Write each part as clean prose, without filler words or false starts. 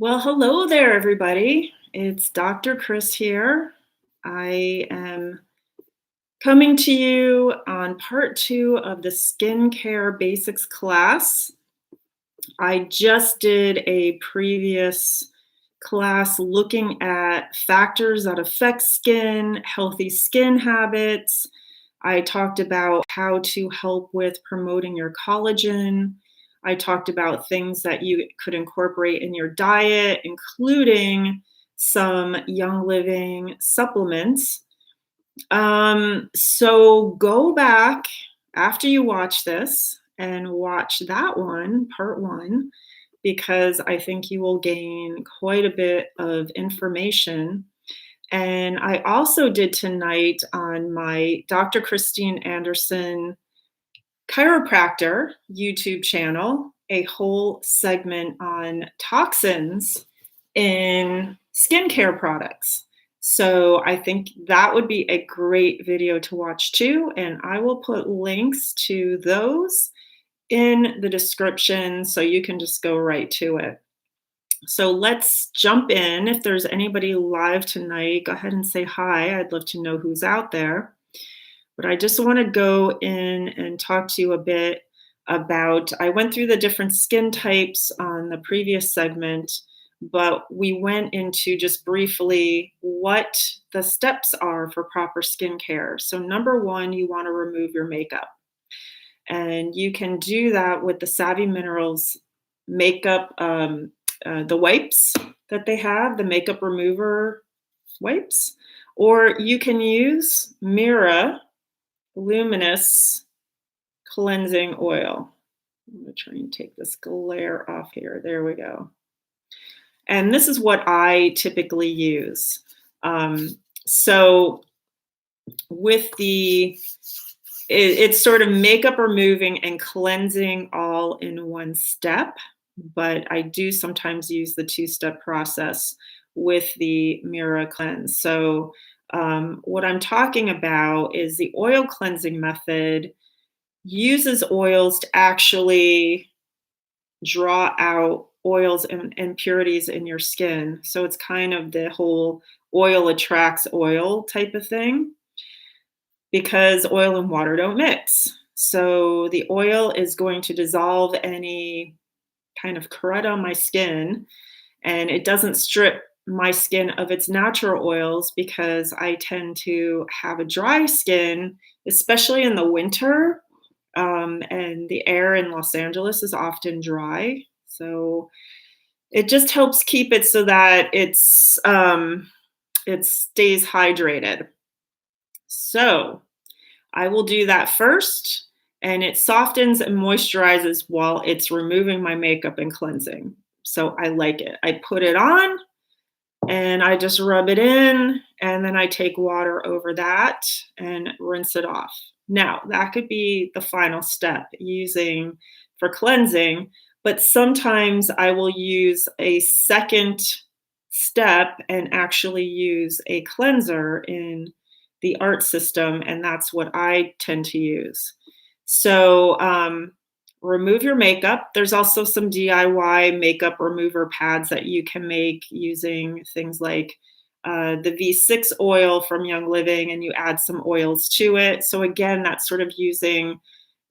Well, hello there, everybody. It's Dr. Chris here. I am coming to you on part two of the skincare basics class. I just did a previous class looking at factors that affect skin, healthy skin habits. I talked about how to help with promoting your collagen. I talked about things that you could incorporate in your diet, including some Young Living supplements. So go back after you watch this and watch that one, part one, because I think you will gain quite a bit of information. And I also did tonight on my Dr. Christine Anderson chiropractor YouTube channel a whole segment on toxins in skincare products. So I think that would be a great video to watch too. And I will put links to those in the description so you can just go right to it. So let's jump in. If there's anybody live tonight, go ahead and say hi. I'd love to know who's out there. But I just want to go in and talk to you a bit about, I went through the different skin types on the previous segment, but we went into just briefly what the steps are for proper skincare. So number one, you want to remove your makeup. And you can do that with the Savvy Minerals makeup, the wipes that they have, the makeup remover wipes, or you can use Mira Luminous Cleansing Oil. I'm going to try and take this glare off here. There we go. And this is what I typically use. So with it's sort of makeup removing and cleansing all in one step, but I do sometimes use the two-step process with the Mira Cleanse. So what I'm talking about is the oil cleansing method uses oils to actually draw out oils and impurities in your skin. So it's kind of the whole oil attracts oil type of thing because oil and water don't mix. So the oil is going to dissolve any kind of crud on my skin, and it doesn't strip my skin of its natural oils because I tend to have a dry skin, especially in the winter. And the air in Los Angeles is often dry. So it just helps keep it so that it stays hydrated. So I will do that first, and it softens and moisturizes while it's removing my makeup and cleansing. So I like it. I put it on and I just rub it in, and then I take water over that and rinse it off. Now, that could be the final step using for cleansing, but sometimes I will use a second step and actually use a cleanser in the art system, and that's what I tend to use. So remove your makeup. There's also some DIY makeup remover pads that you can make using things like the V6 oil from Young Living, and you add some oils to it. So again, that's sort of using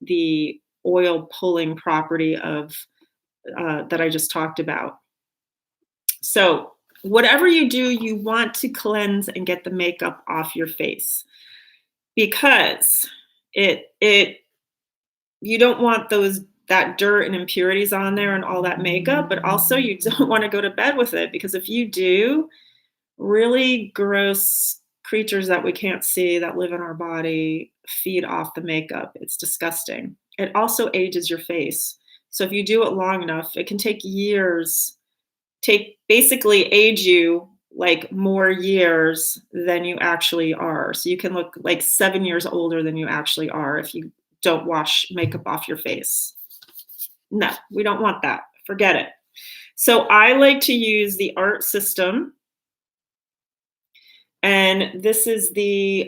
the oil pulling property of that I just talked about. So whatever you do, you want to cleanse and get the makeup off your face because it you don't want that dirt and impurities on there and all that makeup, but also you don't want to go to bed with it because if you do, really gross creatures that we can't see that live in our body feed off the makeup. It's disgusting. It also ages your face. So if you do it long enough, it can take years, basically age you like more years than you actually are. So you can look like 7 years older than you actually are if you don't wash makeup off your face. No, we don't want that. Forget it. So I like to use the Art System. And this is the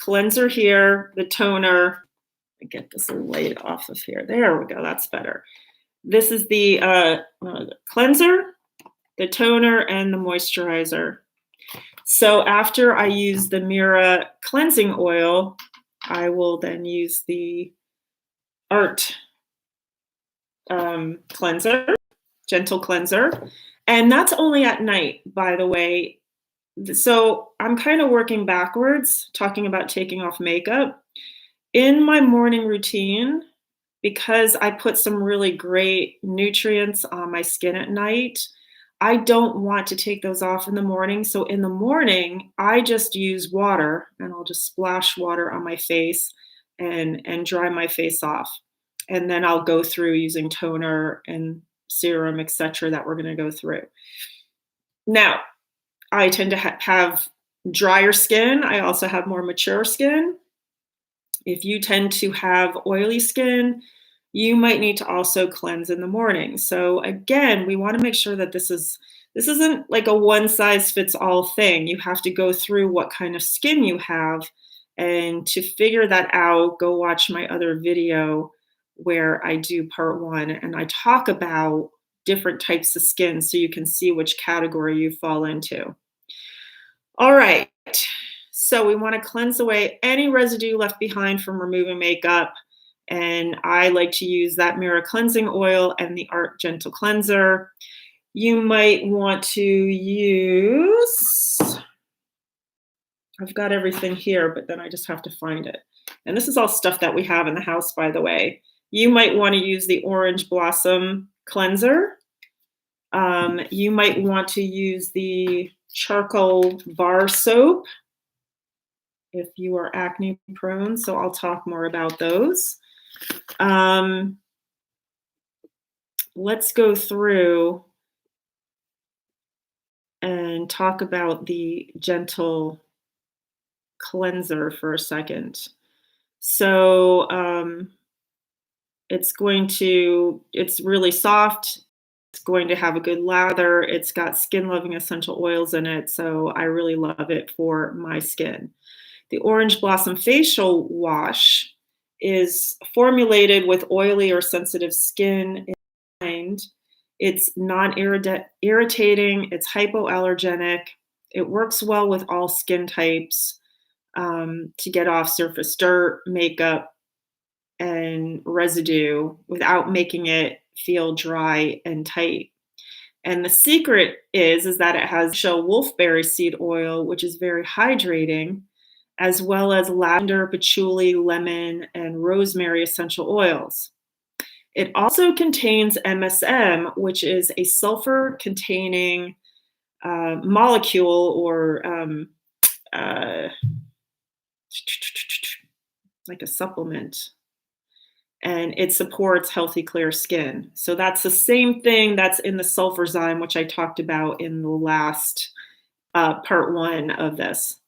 cleanser here, the toner. Get this light off of here. There we go. That's better. This is the cleanser. the toner, and the moisturizer. So after I use the Mira cleansing oil, I will then use the Art cleanser, gentle cleanser. And that's only at night, by the way. So I'm kind of working backwards, talking about taking off makeup. In my morning routine, because I put some really great nutrients on my skin at night, I don't want to take those off in the morning. So in the morning, I just use water and I'll just splash water on my face and dry my face off. And then I'll go through using toner and serum, etc., that we're going to go through. Now, I tend to have drier skin. I also have more mature skin. If you tend to have oily skin, you might need to also cleanse in the morning. So again, we want to make sure that this isn't like a one size fits all thing. You have to go through what kind of skin you have, and to figure that out, go watch my other video where I do part 1 and I talk about different types of skin so you can see which category you fall into. All right. So we want to cleanse away any residue left behind from removing makeup. And I like to use that Mira cleansing oil and the Art Gentle Cleanser. You might want to use, I've got everything here, but then I just have to find it. And this is all stuff that we have in the house, by the way. You might want to use the Orange Blossom Cleanser. You might want to use the charcoal bar soap if you are acne prone. So I'll talk more about those. Let's go through and talk about the gentle cleanser for a second. So it's really soft. It's going to have a good lather. It's got skin loving essential oils in it. So I really love it for my skin. The Orange Blossom Facial Wash is formulated with oily or sensitive skin in mind. It's non-irritating, it's hypoallergenic, it works well with all skin types to get off surface dirt, makeup, and residue without making it feel dry and tight. And the secret is that it has wolfberry seed oil, which is very hydrating, as well as lavender, patchouli, lemon, and rosemary essential oils. It also contains MSM, which is a sulfur-containing molecule or like a supplement. And it supports healthy, clear skin. So that's the same thing that's in the Sulfurzyme, which I talked about in the last part 1 of this.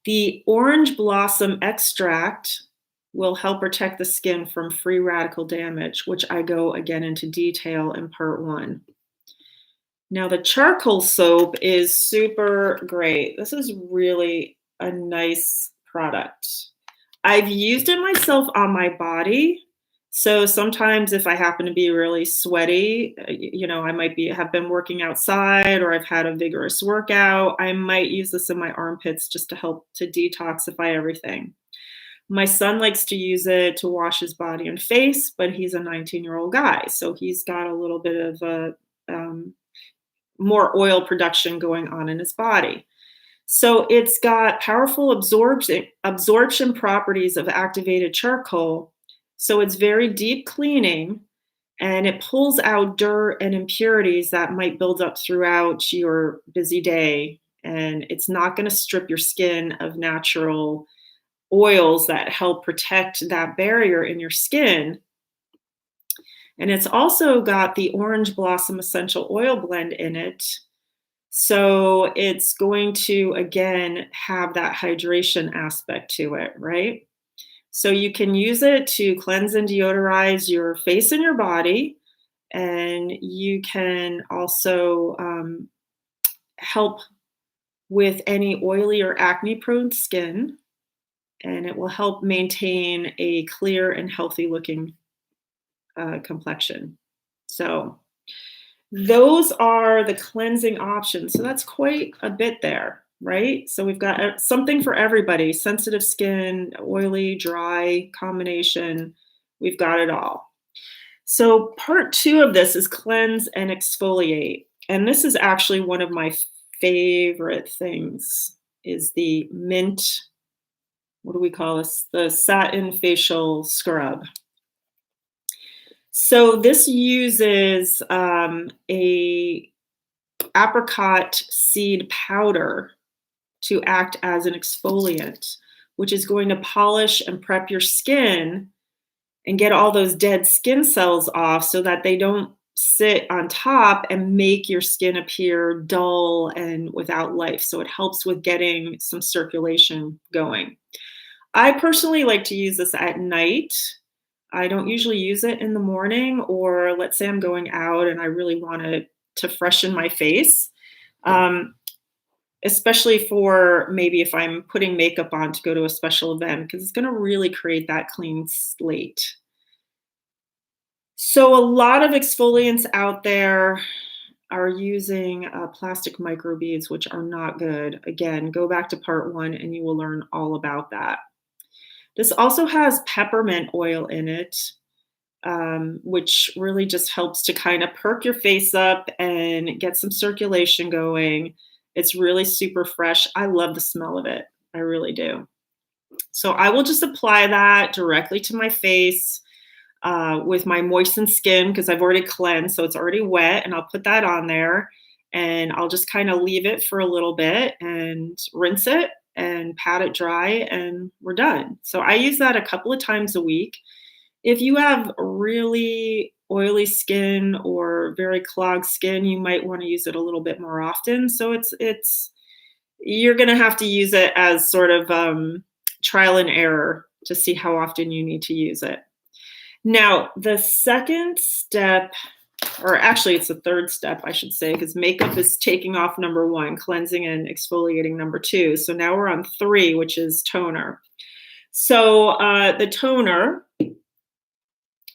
The orange blossom extract will help protect the skin from free radical damage, which I go again into detail in part 1. Now the charcoal soap is super great. This is really a nice product. I've used it myself on my body. So sometimes if I happen to be really sweaty, I might have been working outside or I've had a vigorous workout, I might use this in my armpits just to help to detoxify everything. My son likes to use it to wash his body and face, but he's a 19-year-old guy. So he's got a little bit of more oil production going on in his body. So it's got powerful absorption properties of activated charcoal. So it's very deep cleaning and it pulls out dirt and impurities that might build up throughout your busy day. And it's not going to strip your skin of natural oils that help protect that barrier in your skin. And it's also got the Orange Blossom Essential Oil Blend in it. So it's going to, again, have that hydration aspect to it, right? So you can use it to cleanse and deodorize your face and your body. And you can also help with any oily or acne-prone skin. And it will help maintain a clear and healthy looking complexion. So Those are the cleansing options. So that's quite a bit there, right? So we've got something for everybody: sensitive skin, oily, dry, combination. We've got it all. So part two of this is cleanse and exfoliate. And this is actually one of my favorite things is the mint, what do we call this? The satin facial scrub. So this uses a apricot seed powder to act as an exfoliant, which is going to polish and prep your skin and get all those dead skin cells off so that they don't sit on top and make your skin appear dull and without life. So it helps with getting some circulation going. I personally like to use this at night. I don't usually use it in the morning, or let's say I'm going out and I really want to freshen my face. Um, Especially for maybe if I'm putting makeup on to go to a special event, because it's going to really create that clean slate. So, a lot of exfoliants out there are using plastic microbeads, which are not good. Again, go back to part one and you will learn all about that. This also has peppermint oil in it, which really just helps to kind of perk your face up and get some circulation going. It's really super fresh. I love the smell of it. I really do. So I will just apply that directly to my face with my moistened skin because I've already cleansed, so it's already wet, and I'll put that on there and I'll just kind of leave it for a little bit and rinse it and pat it dry, and we're done. So I use that a couple of times a week. If you have really oily skin or very clogged skin, you might want to use it a little bit more often. So it's you're going to have to use it as sort of trial and error to see how often you need to use it. Now, the second step, or actually it's the third step, I should say, because makeup is taking off number one, cleansing and exfoliating number two. So now we're on three, which is toner. So the toner,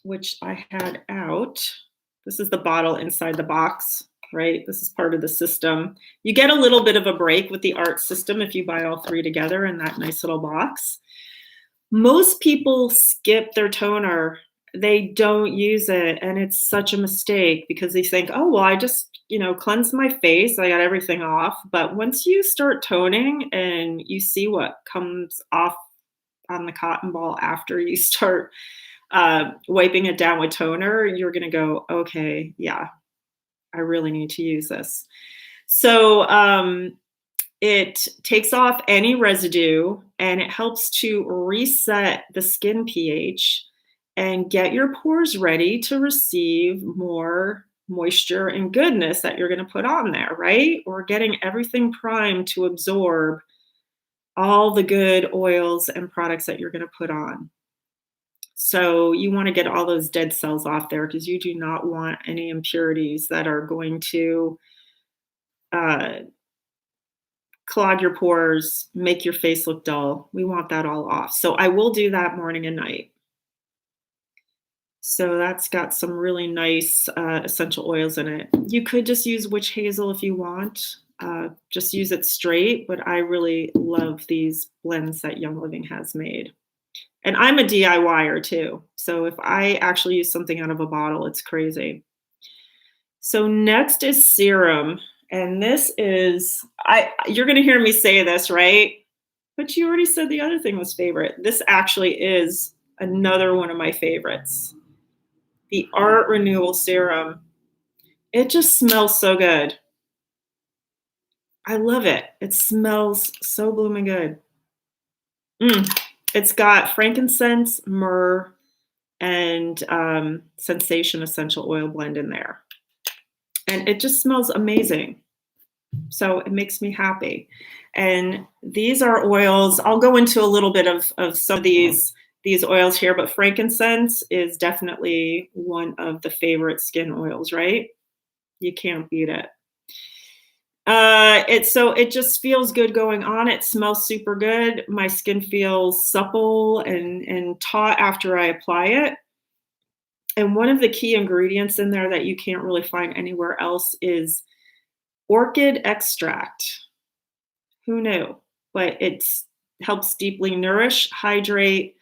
which I had out, this is the bottle inside the box, right? This is part of the system. You get a little bit of a break with the ART system if you buy all three together in that nice little box. Most people skip their toner. They don't use it, and it's such a mistake because they think, oh, well, I just, cleanse my face. I got everything off. But once you start toning and you see what comes off on the cotton ball after you start wiping it down with toner, you're going to go, okay, yeah, I really need to use this. So it takes off any residue and it helps to reset the skin pH and get your pores ready to receive more moisture and goodness that you're going to put on there, right? We're getting everything primed to absorb all the good oils and products that you're going to put on. So you want to get all those dead cells off there because you do not want any impurities that are going to uh, clog your pores, make your face look dull. We want that all off. So I will do that morning and night. So that's got some really nice essential oils in it. You could just use witch hazel if you want. Just use it straight, but I really love these blends that Young Living has made. And I'm a DIYer too. So if I actually use something out of a bottle, it's crazy. So next is serum. And this is, you're going to hear me say this, right? But you already said the other thing was favorite. This actually is another one of my favorites. The Art Renewal Serum. It just smells so good. I love it. It smells so blooming good. It's got frankincense, myrrh, and Sensation essential oil blend in there. And it just smells amazing. So it makes me happy. And these are oils. I'll go into a little bit of some of these oils here, but frankincense is definitely one of the favorite skin oils, right? You can't beat it. It just feels good going on. It smells super good. My skin feels supple and taut after I apply it. And one of the key ingredients in there that you can't really find anywhere else is orchid extract. Who knew? But it helps deeply nourish, hydrate,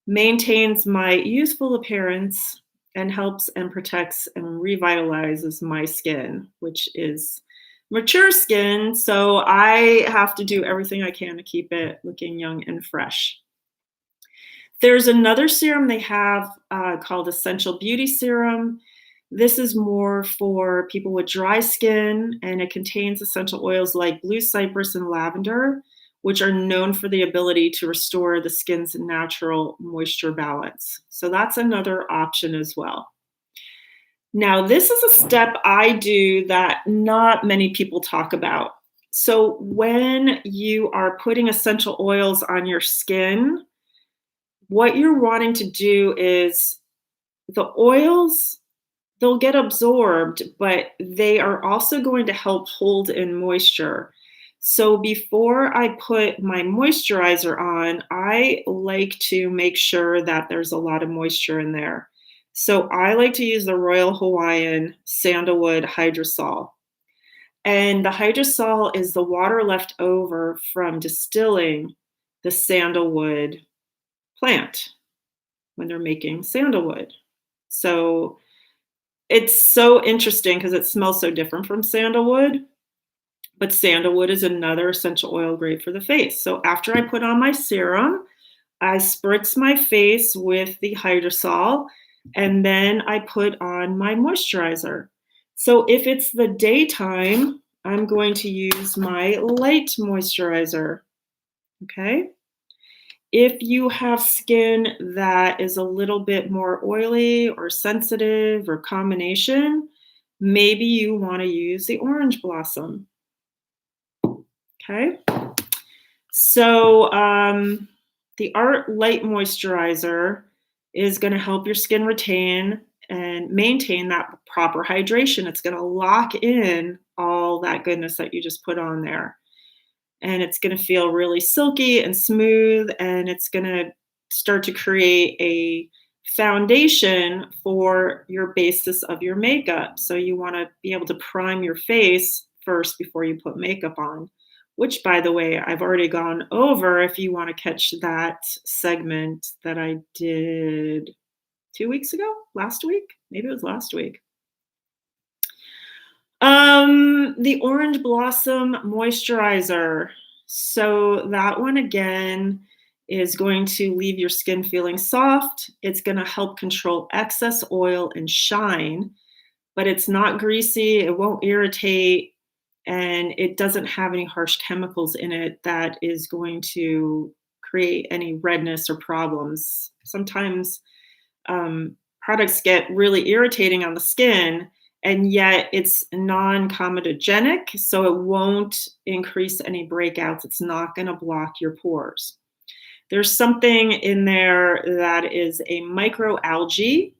maintains my youthful appearance, and helps and protects and revitalizes my skin, which is mature skin. So I have to do everything I can to keep it looking young and fresh. There's another serum they have called Essential Beauty Serum. This is more for people with dry skin, and it contains essential oils like blue cypress and lavender, which are known for the ability to restore the skin's natural moisture balance. So that's another option as well. Now, this is a step I do that not many people talk about. So, when you are putting essential oils on your skin, what you're wanting to do is the oils, they'll get absorbed, but they are also going to help hold in moisture. So before I put my moisturizer on, I like to make sure that there's a lot of moisture in there. So I like to use the Royal Hawaiian Sandalwood Hydrosol. And the hydrosol is the water left over from distilling the sandalwood plant when they're making sandalwood. So it's so interesting because it smells so different from sandalwood, but sandalwood is another essential oil great for the face. So after I put on my serum, I spritz my face with the hydrosol, and then I put on my moisturizer. So if it's the daytime, I'm going to use my light moisturizer. Okay. If you have skin that is a little bit more oily or sensitive or combination, maybe you want to use the orange blossom. Okay. So the Art Light Moisturizer is going to help your skin retain and maintain that proper hydration. It's going to lock in all that goodness that you just put on there. And it's going to feel really silky and smooth, and it's going to start to create a foundation for your basis of your makeup. So you want to be able to prime your face first before you put makeup on, which, by the way, I've already gone over if you want to catch that segment that I did 2 weeks ago, last week, maybe it was last week. The Orange Blossom Moisturizer. So that one again is going to leave your skin feeling soft. It's going to help control excess oil and shine, but it's not greasy. It won't irritate, and it doesn't have any harsh chemicals in it that is going to create any redness or problems. Sometimes products get really irritating on the skin, and yet it's non-comedogenic, so it won't increase any breakouts. It's not going to block your pores. There's something in there that is a microalgae,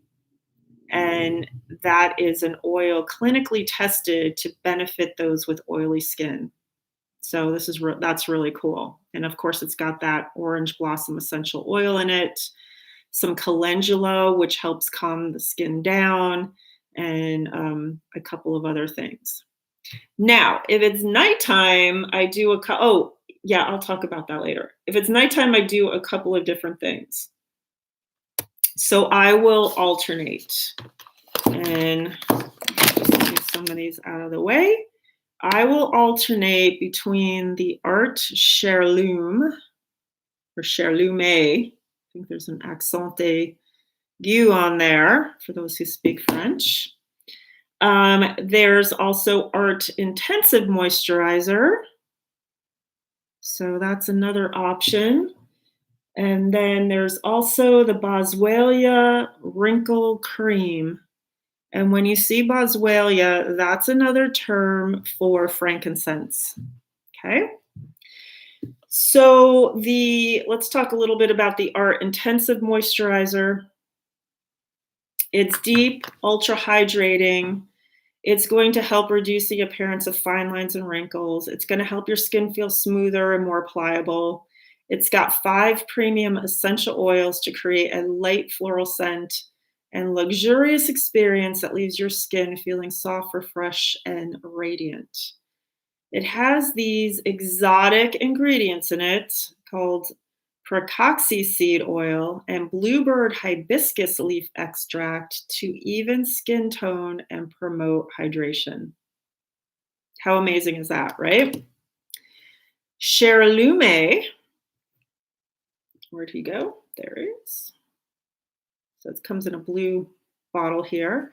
and that is an oil clinically tested to benefit those with oily skin. So that's really cool. And of course, it's got that orange blossom essential oil in it, some calendula, which helps calm the skin down, and a couple of other things. Now, if it's nighttime, I do oh, yeah, I'll talk about that later. If it's nighttime, I do a couple of different things. So I will alternate, and just get some of these out of the way. I will alternate between the Art Heirloom or Heirloom. I think there's an accent aigu on there for those who speak French. There's also Art Intensive Moisturizer. So that's another option. And then there's also the Boswellia Wrinkle Cream. And when you see Boswellia, that's another term for frankincense. Okay. So let's talk a little bit about the Art Intensive Moisturizer. It's deep, ultra hydrating. It's going to help reduce the appearance of fine lines and wrinkles. It's going to help your skin feel smoother and more pliable. It's got 5 premium essential oils to create a light floral scent, and luxurious experience that leaves your skin feeling soft, refreshed, and radiant. It has these exotic ingredients in it called pracoxy seed oil and bluebird hibiscus leaf extract to even skin tone and promote hydration. How amazing is that, right? Cherylume, where'd he go? There he is. So it comes in a blue bottle here,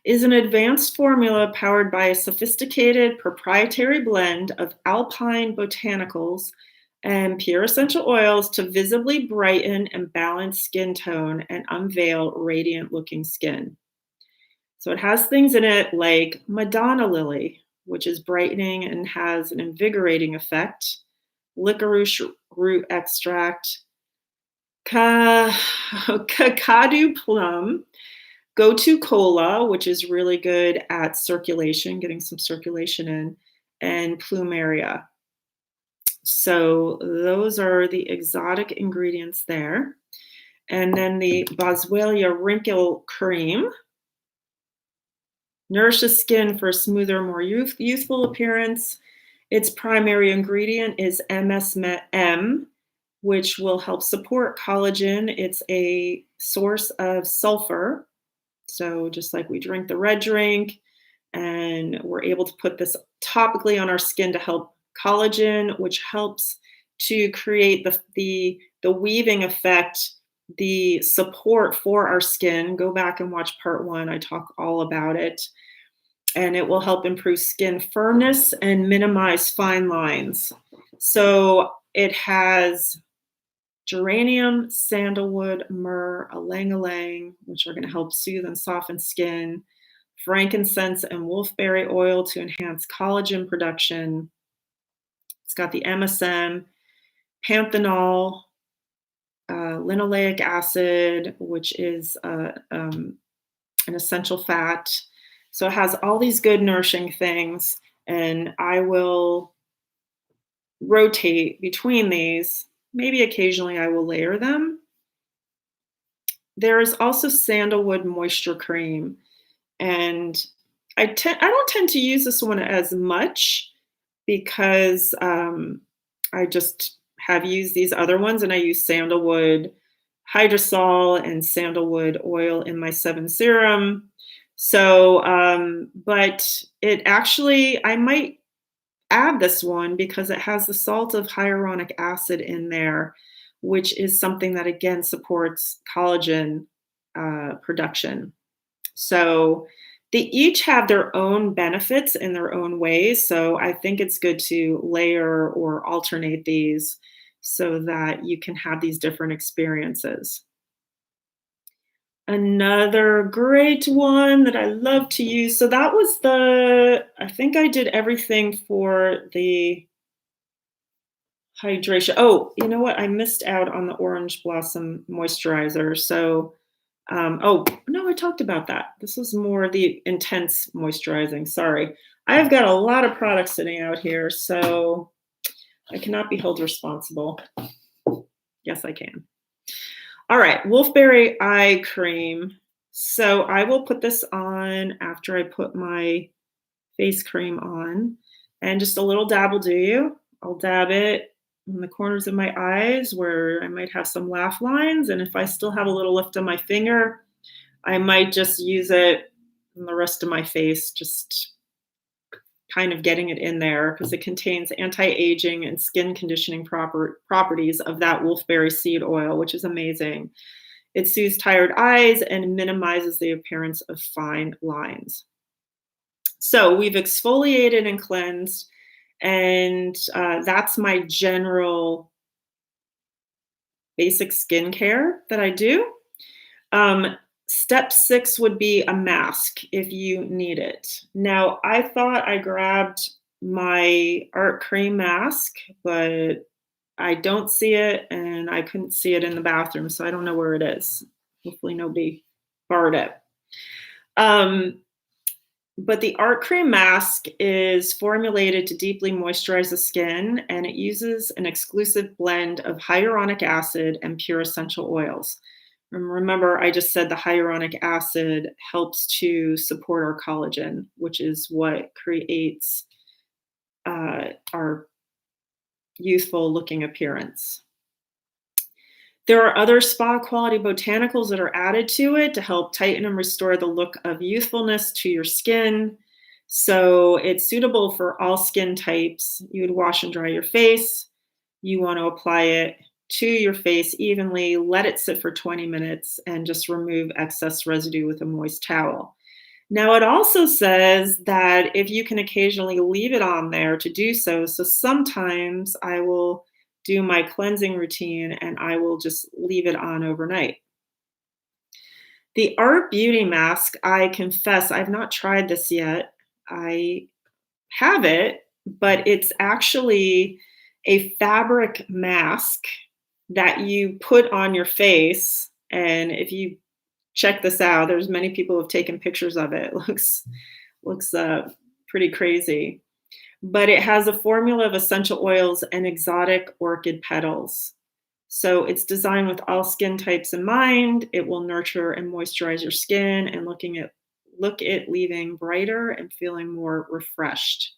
is an advanced formula powered by a sophisticated proprietary blend of alpine botanicals and pure essential oils to visibly brighten and balance skin tone and unveil radiant looking skin. So it has things in it like Madonna lily, which is brightening and has an invigorating effect, licorice root extract, kakadu plum, gotu kola, which is really good at circulation, getting some circulation in, and plumeria. So those are the exotic ingredients there. And then the Boswellia wrinkle cream nourishes skin for a smoother, more youthful appearance. Its primary ingredient is MSM, which will help support collagen. It's a source of sulfur. So just like we drink the red drink, and we're able to put this topically on our skin to help collagen, which helps to create the weaving effect, the support for our skin. Go back and watch part 1. I talk all about it. And it will help improve skin firmness and minimize fine lines. So it has geranium, sandalwood, myrrh, ylang-ylang, which are going to help soothe and soften skin, frankincense and wolfberry oil to enhance collagen production. It's got the MSM, panthenol, linoleic acid, which is an essential fat. So it has all these good nourishing things, and I will rotate between these. Maybe occasionally I will layer them. There is also sandalwood moisture cream, and I don't tend to use this one as much because I just have used these other ones, and I use sandalwood hydrosol and sandalwood oil in my 7 serum. So, but it actually, I might add this one because it has the salt of hyaluronic acid in there, which is something that again supports collagen production. So they each have their own benefits in their own ways. So I think it's good to layer or alternate these so that you can have these different experiences. Another great one that I love to use. So that was I think I did everything for the hydration. Oh, you know what? I missed out on the Orange Blossom moisturizer. So, oh, no, I talked about that. This was more the intense moisturizing. Sorry. I've got a lot of products sitting out here, so I cannot be held responsible. Yes, I can. All right, Wolfberry Eye Cream. So I will put this on after I put my face cream on, and just a little dab will do you. I'll dab it in the corners of my eyes where I might have some laugh lines, and if I still have a little lift on my finger, I might just use it in the rest of my face, just kind of getting it in there because it contains anti-aging and skin conditioning properties of that wolfberry seed oil, which is amazing. It soothes tired eyes and minimizes the appearance of fine lines. So we've exfoliated and cleansed, and that's my general basic skincare that I do. Step 6 would be a mask if you need it. Now, I thought I grabbed my Art Cream mask, but I don't see it, and I couldn't see it in the bathroom, so I don't know where it is. Hopefully nobody borrowed it. But the Art Cream mask is formulated to deeply moisturize the skin, and it uses an exclusive blend of hyaluronic acid and pure essential oils. Remember, I just said the hyaluronic acid helps to support our collagen, which is what creates our youthful looking appearance. There are other spa quality botanicals that are added to it to help tighten and restore the look of youthfulness to your skin. So it's suitable for all skin types. You would wash and dry your face. You want to apply it to your face evenly, let it sit for 20 minutes, and just remove excess residue with a moist towel. Now, it also says that if you can occasionally leave it on there to do so. So sometimes I will do my cleansing routine and I will just leave it on overnight. The Art Beauty Mask, I confess, I've not tried this yet. I have it, but it's actually a fabric mask that you put on your face. And if you check this out, there's many people who have taken pictures of it. It looks pretty crazy. But it has a formula of essential oils and exotic orchid petals. So it's designed with all skin types in mind. It will nurture and moisturize your skin and look it leaving brighter and feeling more refreshed.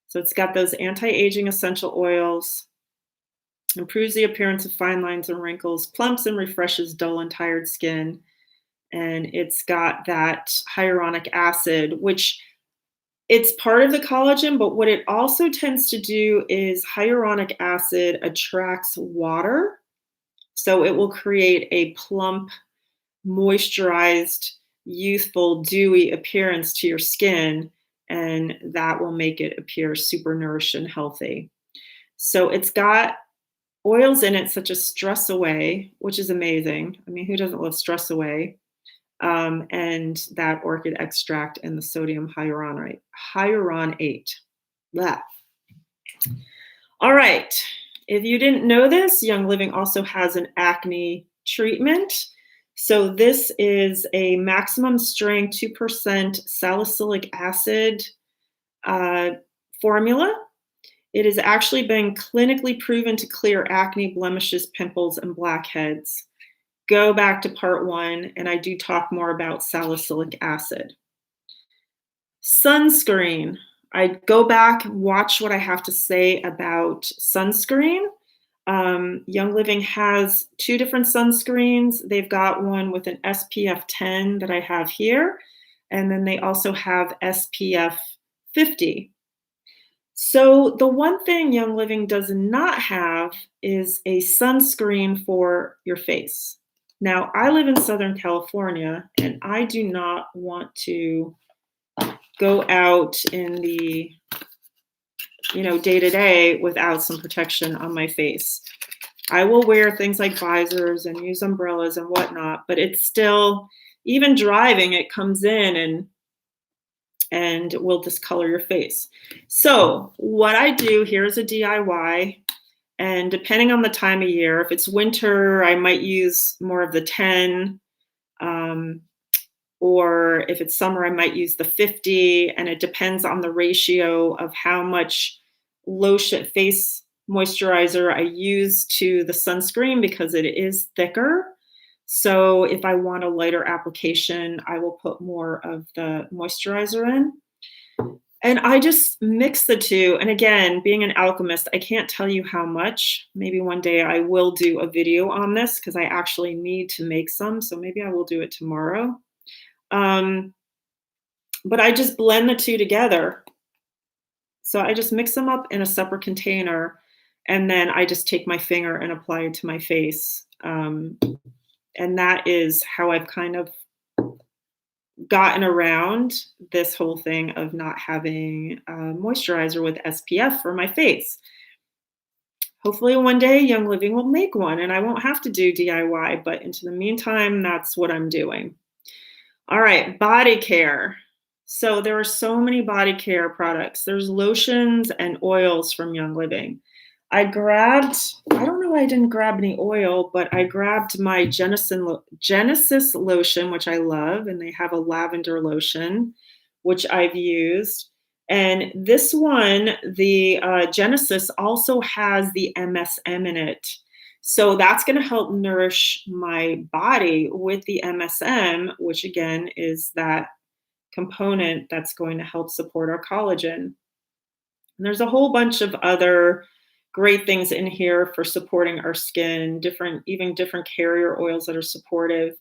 So it's got those anti-aging essential oils, improves the appearance of fine lines and wrinkles, plumps and refreshes dull and tired skin. And it's got that hyaluronic acid, which it's part of the collagen, but what it also tends to do is hyaluronic acid attracts water. So it will create a plump, moisturized, youthful, dewy appearance to your skin, and that will make it appear super nourished and healthy. So it's got oils in it such as Stress Away, which is amazing. I mean, who doesn't love Stress Away? And that orchid extract and the sodium hyaluronate. Blah. All right. If you didn't know this, Young Living also has an acne treatment. So this is a maximum strength 2% salicylic acid formula. It has actually been clinically proven to clear acne, blemishes, pimples, and blackheads. Go back to part 1, and I do talk more about salicylic acid. Sunscreen. I go back, watch what I have to say about sunscreen. Young Living has 2 different sunscreens. They've got one with an SPF 10 that I have here, and then they also have SPF 50. So the one thing Young Living does not have is a sunscreen for your face. Now, I live in Southern California, and I do not want to go out in the, day to day without some protection on my face. I will wear things like visors and use umbrellas and whatnot, but it's still, even driving, it comes in and will discolor your face. So what I do, here's a DIY. And depending on the time of year, if it's winter, I might use more of the 10. Or if it's summer, I might use the 50. And it depends on the ratio of how much lotion, face moisturizer I use to the sunscreen, because it is thicker. So if I want a lighter application, I will put more of the moisturizer in. And I just mix the two. And again, being an alchemist, I can't tell you how much. Maybe one day I will do a video on this because I actually need to make some. So maybe I will do it tomorrow. But I just blend the two together. So I just mix them up in a separate container. And then I just take my finger and apply it to my face. And that is how I've kind of gotten around this whole thing of not having moisturizer with SPF for my face. Hopefully one day Young Living will make one and I won't have to do DIY, but into the meantime, that's what I'm doing. All right, body care. So there are so many body care products. There's lotions and oils from Young Living. I don't know why I didn't grab any oil, but I grabbed my Genesis lotion, which I love, and they have a lavender lotion, which I've used. And this one, the Genesis, also has the MSM in it. So that's going to help nourish my body with the MSM, which again is that component that's going to help support our collagen. And there's a whole bunch of other great things in here for supporting our skin, even different carrier oils that are supportive,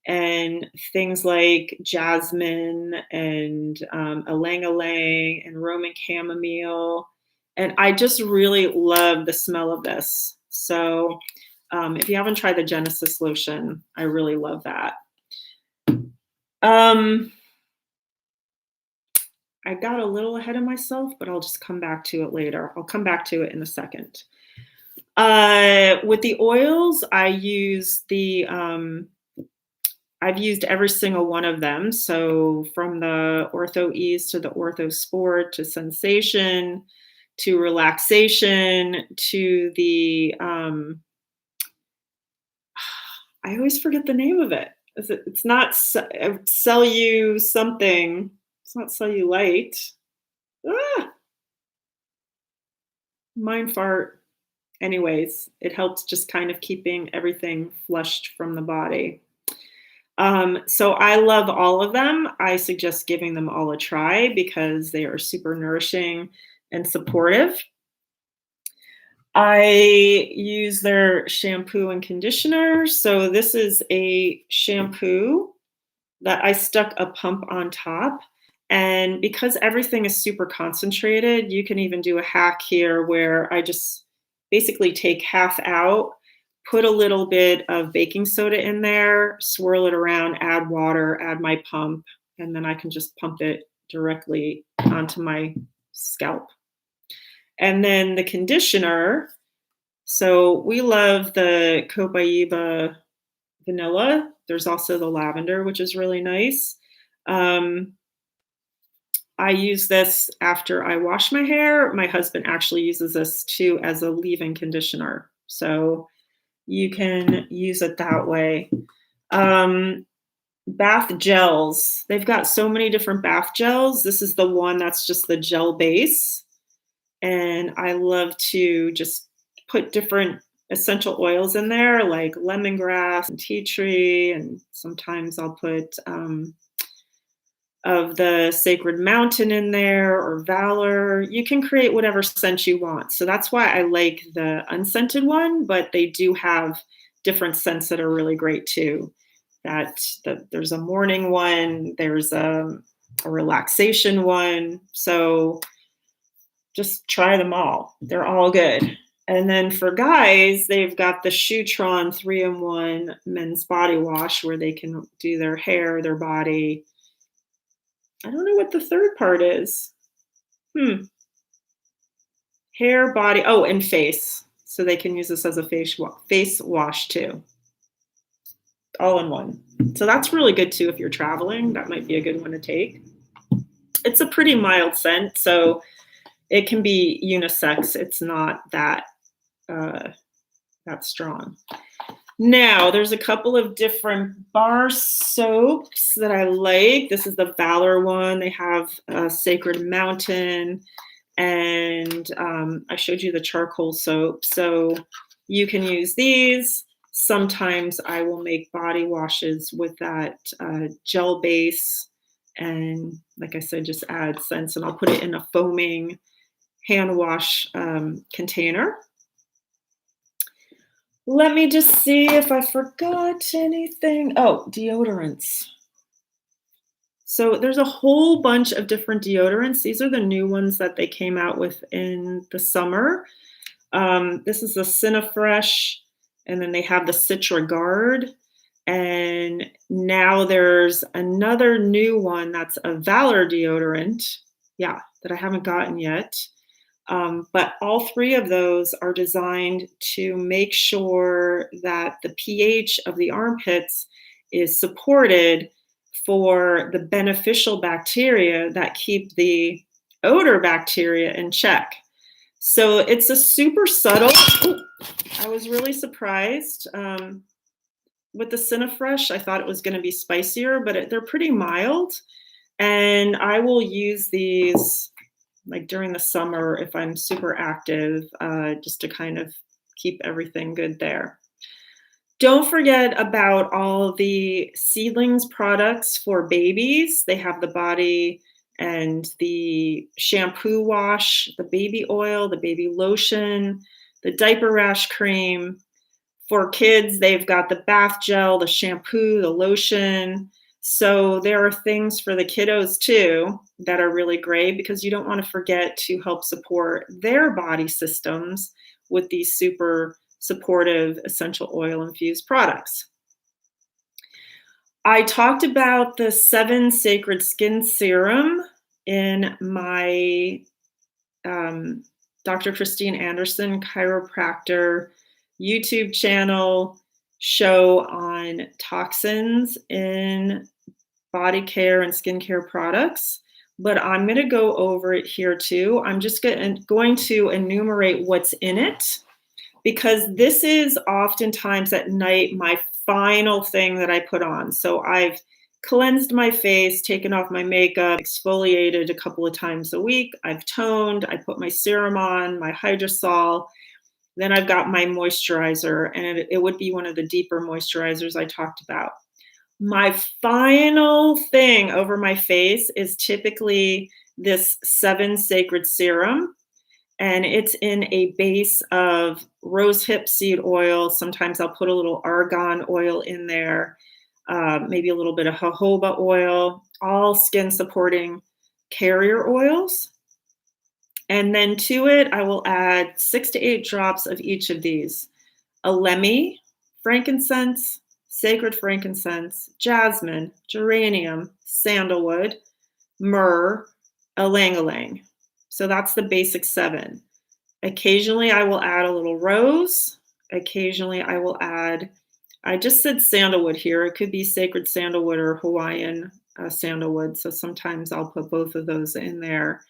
and things like jasmine and ylang ylang and Roman chamomile. And I just really love the smell of this. So if you haven't tried the Genesis lotion, I really love that. I got a little ahead of myself, but I'll just come back to it later. I'll come back to it in a second. With the oils, I've used every single one of them. So from the Ortho Ease to the Ortho Sport to Sensation to Relaxation to the I always forget the name of it. It's not Cellu something. It's not Cellulite. Mind fart. Anyways, it helps just kind of keeping everything flushed from the body. So I love all of them. I suggest giving them all a try because they are super nourishing and supportive. I use their shampoo and conditioner. So this is a shampoo that I stuck a pump on top. And because everything is super concentrated, you can even do a hack here where I just basically take half out, put a little bit of baking soda in there, swirl it around, add water, add my pump, and then I can just pump it directly onto my scalp. And then the conditioner. So we love the Copaiba vanilla. There's also the lavender, which is really nice. I use this after I wash my hair. My husband actually uses this too as a leave-in conditioner. So you can use it that way. Bath gels. They've got so many different bath gels. This is the one that's just the gel base. And I love to just put different essential oils in there, like lemongrass and tea tree. And sometimes I'll put of the Sacred Mountain in there or Valor. You can create whatever scent you want. So that's why I like the unscented one, but they do have different scents that are really great too. There's a morning one, there's a relaxation one. So just try them all. They're all good. And then for guys, they've got the Shutron 3-in-1 men's body wash where they can do their hair, their body. I don't know what the third part is. Hair, body, and face. So they can use this as a face wash too. All in one. So that's really good too if you're traveling. That might be a good one to take. It's a pretty mild scent, so it can be unisex. It's not that strong. Now, there's a couple of different bar soaps that I like. This is the Valor one. They have Sacred Mountain, and I showed you the charcoal soap. So you can use these. Sometimes I will make body washes with that gel base. And like I said, just add scents, and I'll put it in a foaming hand wash container. Let me just see if I forgot anything. Oh, deodorants. So there's a whole bunch of different deodorants. These are the new ones that they came out with in the summer. This is the Cinefresh, and then they have the Citra Guard. And now there's another new one that's a Valor deodorant. Yeah, that I haven't gotten yet. But all three of those are designed to make sure that the pH of the armpits is supported for the beneficial bacteria that keep the odor bacteria in check. So it's a super subtle. I was really surprised with the Cinefresh. I thought it was going to be spicier, but they're pretty mild. And I will use these like during the summer if I'm super active, just to kind of keep everything good there. Don't forget about all the Seedlings products for babies. They have the body and the shampoo wash, the baby oil, the baby lotion, the diaper rash cream. For kids, they've got the bath gel, the shampoo, the lotion. So there are things for the kiddos too that are really great because you don't want to forget to help support their body systems with these super supportive essential oil infused products. I talked about the 7 Sacred Skin Serum in my Dr. Christine Anderson Chiropractor YouTube channel show on toxins in body care and skincare products, but I'm going to go over it here too. I'm just going to enumerate what's in it because this is oftentimes at night my final thing that I put on. So I've cleansed my face, taken off my makeup, exfoliated a couple of times a week. I've toned, I put my serum on, my hydrosol. Then I've got my moisturizer, and it would be one of the deeper moisturizers I talked about. My final thing over my face is typically this 7 Sacred Serum, and it's in a base of rosehip seed oil. Sometimes I'll put a little argan oil in there, maybe a little bit of jojoba oil, all skin supporting carrier oils. And then to it, I will add 6 to 8 drops of each of these. Alemi, frankincense, sacred frankincense, jasmine, geranium, sandalwood, myrrh, ylang-ylang. So that's the basic 7. Occasionally I will add a little rose. Occasionally I will add, I just said sandalwood here. It could be sacred sandalwood or Hawaiian sandalwood. So sometimes I'll put both of those in there.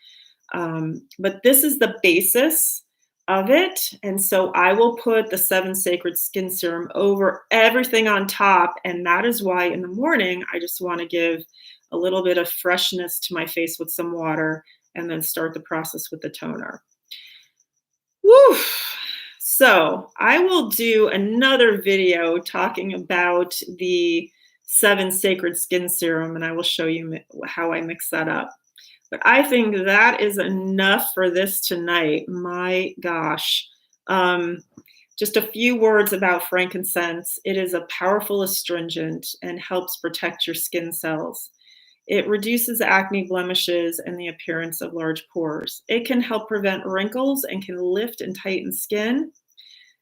But this is the basis of it. And so I will put the 7 Sacred Skin Serum over everything on top. And that is why in the morning, I just want to give a little bit of freshness to my face with some water and then start the process with the toner. Woo! So I will do another video talking about the 7 Sacred Skin Serum, and I will show you how I mix that up. But I think that is enough for this tonight. My gosh. Just a few words about frankincense. It is a powerful astringent and helps protect your skin cells. It reduces acne, blemishes, and the appearance of large pores. It can help prevent wrinkles and can lift and tighten skin.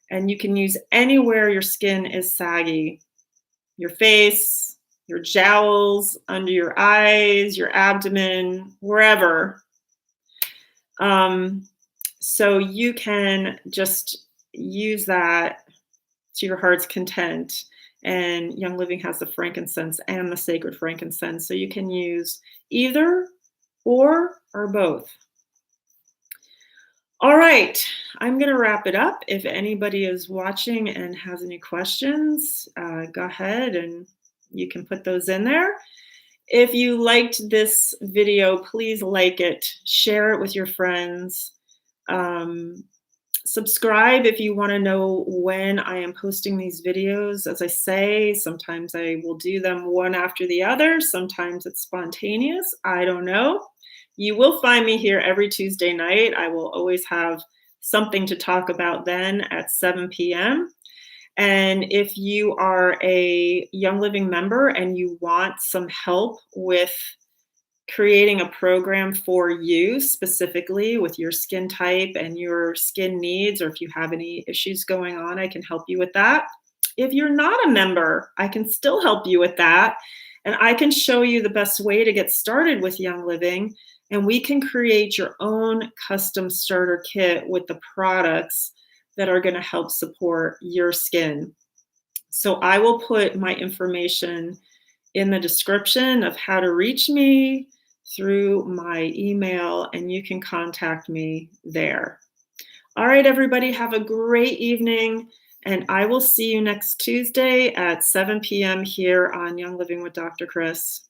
And you can use anywhere your skin is saggy. Your face, your jowls, under your eyes, your abdomen, wherever. So you can just use that to your heart's content. And Young Living has the frankincense and the sacred frankincense. So you can use either or both. All right, I'm going to wrap it up. If anybody is watching and has any questions, go ahead and you can put those in there. If you liked this video, please like it, share it with your friends. Subscribe if you want to know when I am posting these videos. As I say, sometimes I will do them one after the other. Sometimes it's spontaneous. I don't know. You will find me here every Tuesday night. I will always have something to talk about then at 7 p.m. And if you are a Young Living member and you want some help with creating a program for you specifically with your skin type and your skin needs, or if you have any issues going on, I can help you with that. If you're not a member, I can still help you with that. And I can show you the best way to get started with Young Living. And we can create your own custom starter kit with the products that are going to help support your skin. So I will put my information in the description of how to reach me through my email, and you can contact me there. All right, everybody, have a great evening, and I will see you next Tuesday at 7 p.m. here on Young Living with Dr. Chris.